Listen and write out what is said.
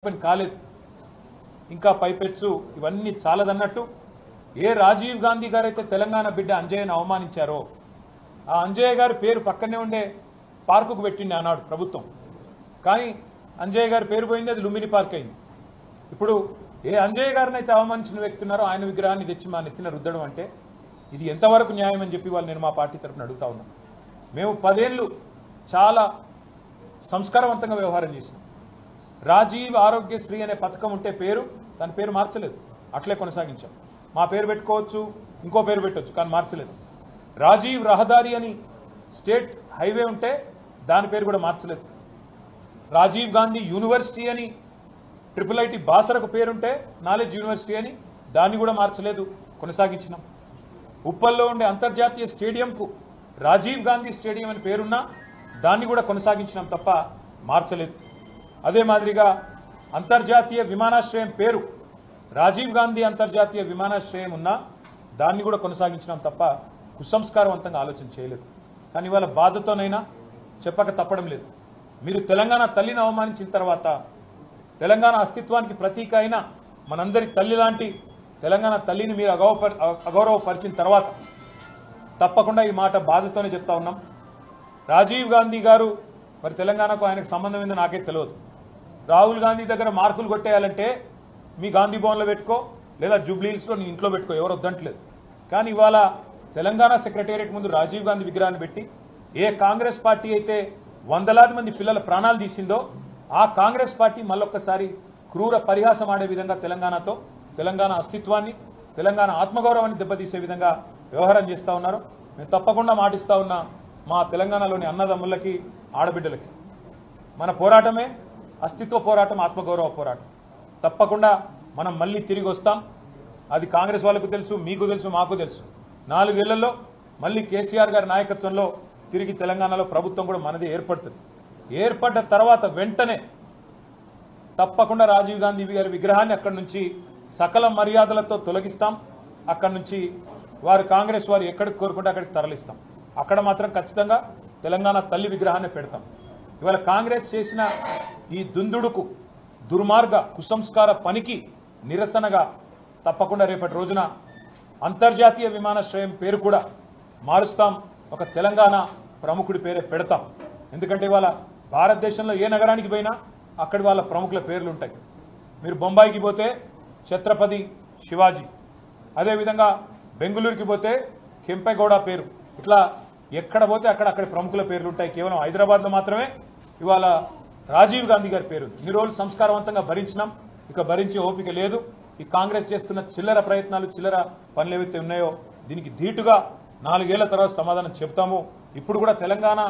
కాలేదు ఇంకా పైపెచ్చు ఇవన్నీ చాలదన్నట్టు ఏ రాజీవ్ గాంధీ గారు అయితే తెలంగాణ బిడ్డ అంజయ్యను అవమానించారో ఆ అంజయ్య గారి పేరు పక్కనే ఉండే పార్కుకు పెట్టింది అన్నాడు ప్రభుత్వం. కానీ అంజయ్య గారి పేరు పోయింది, అది లుంబిని పార్క్ అయింది. ఇప్పుడు ఏ అంజయ్య గారిని అయితే అవమానించిన వ్యక్తి ఉన్నారో ఆయన విగ్రహాన్ని తెచ్చి మా నెత్తిన రుద్దడం అంటే ఇది ఎంతవరకు న్యాయం అని చెప్పి వాళ్ళు నేను మా పార్టీ తరఫున అడుగుతా ఉన్నాను. మేము 10 ఏళ్ళు చాలా సంస్కారవంతంగా వ్యవహారం చేసినాం. రాజీవ్ ఆరోగ్యశ్రీ అనే పథకం ఉంటే దాని పేరు మార్చలేదు, అట్లే కొనసాగించాం. మా పేరు పెట్టుకోవచ్చు, ఇంకో పేరు పెట్టవచ్చు, కానీ మార్చలేదు. రాజీవ్ రహదారి అని స్టేట్ హైవే ఉంటే దాని పేరు కూడా మార్చలేదు. రాజీవ్ గాంధీ యూనివర్సిటీ అని IIIT బాసరకు పేరుంటే నాలెడ్జ్ యూనివర్సిటీ అని దాన్ని కూడా మార్చలేదు, కొనసాగించినాం. ఉప్పల్లో ఉండే అంతర్జాతీయ స్టేడియంకు రాజీవ్ గాంధీ స్టేడియం అని పేరున్నా దాన్ని కూడా కొనసాగించినాం తప్ప మార్చలేదు. అదే మాదిరిగా అంతర్జాతీయ విమానాశ్రయం పేరు రాజీవ్ గాంధీ అంతర్జాతీయ విమానాశ్రయం ఉన్నా దాన్ని కూడా కొనసాగించినాం తప్ప కుసంస్కారవంతంగా ఆలోచన చేయలేదు. కానీ ఇవాళ బాధతోనైనా చెప్పక తప్పడం లేదు. మీరు తెలంగాణ తల్లిని అవమానించిన తర్వాత, తెలంగాణ అస్తిత్వానికి ప్రతీక అయిన మనందరి తల్లి లాంటి తెలంగాణ తల్లిని మీరు అగౌరవపరిచిన తర్వాత తప్పకుండా ఈ మాట బాధతోనే చెప్తా ఉన్నాం. రాజీవ్ గాంధీ గారు మరి తెలంగాణకు ఆయనకు సంబంధం ఏందో నాకే తెలియదు. రాహుల్ గాంధీ దగ్గర మార్కులు కొట్టేయాలంటే మీ గాంధీ భవన్లో పెట్టుకో, లేదా జూబ్లీహిల్స్లో నీ ఇంట్లో పెట్టుకో, ఎవరు వద్దంటలేదు. కానీ ఇవాళ తెలంగాణ సెక్రటేరియట్ ముందు రాజీవ్ గాంధీ విగ్రహాన్ని పెట్టి ఏ కాంగ్రెస్ పార్టీ అయితే వందలాది మంది పిల్లల ప్రాణాలు తీసిందో ఆ కాంగ్రెస్ పార్టీ మళ్ళొక్కసారి క్రూర పరిహాసం ఆడే విధంగా తెలంగాణతో, తెలంగాణ అస్తిత్వాన్ని, తెలంగాణ ఆత్మగౌరవాన్ని దెబ్బతీసే విధంగా వ్యవహారం చేస్తూ ఉన్నారు. మేము తప్పకుండా మాటిస్తా ఉన్నా మా తెలంగాణలోని అన్నదమ్ములకి, ఆడబిడ్డలకి, మన పోరాటమే అస్తిత్వ పోరాటం, ఆత్మగౌరవ పోరాటం. తప్పకుండా మనం మళ్ళీ తిరిగి వస్తాం. అది కాంగ్రెస్ వాళ్ళకు తెలుసు, మీకు తెలుసు, మాకు తెలుసు. 4 ఏళ్లలో మళ్ళీ కేసీఆర్ గారి నాయకత్వంలో తిరిగి తెలంగాణలో ప్రభుత్వం కూడా మనది ఏర్పడుతుంది. ఏర్పడ్డ తర్వాత వెంటనే తప్పకుండా రాజీవ్ గాంధీ గారి విగ్రహాన్ని అక్కడి నుంచి సకల మర్యాదలతో తొలగిస్తాం. అక్కడి నుంచి వారు కాంగ్రెస్ వారు ఎక్కడికి కోరుకుంటే అక్కడికి తరలిస్తాం. అక్కడ మాత్రం ఖచ్చితంగా తెలంగాణ తల్లి విగ్రహాన్ని పెడతాం. ఇవాళ కాంగ్రెస్ చేసిన ఈ దుందుడుకు, దుర్మార్గ కుసంస్కార పనికి నిరసనగా తప్పకుండా రేపటి రోజున అంతర్జాతీయ విమానాశ్రయం పేరు కూడా మారుస్తాం. ఒక తెలంగాణ ప్రముఖుడి పేరే పెడతాం. ఎందుకంటే ఇవాళ భారతదేశంలో ఏ నగరానికి పోయినా అక్కడి వాళ్ళ ప్రముఖుల పేర్లు ఉంటాయి. మీరు బొంబాయికి పోతే ఛత్రపతి శివాజీ, అదేవిధంగా బెంగళూరుకి పోతే కెంపెగౌడ పేరు, ఇట్లా ఎక్కడ పోతే అక్కడి ప్రముఖుల పేర్లు ఉంటాయి. కేవలం హైదరాబాద్లో మాత్రమే ఇవాళ రాజీవ్ గాంధీ గారి పేరు. ఇన్ని రోజులు సంస్కారవంతంగా భరించినాం, ఇక భరించే ఓపిక లేదు. ఈ కాంగ్రెస్ చేస్తున్న చిల్లర ప్రయత్నాలు, చిల్లర పనులు ఏవైతే ఉన్నాయో దీనికి ధీటుగా 4 ఏళ్ల తర్వాత సమాధానం చెప్తాము. ఇప్పుడు కూడా తెలంగాణ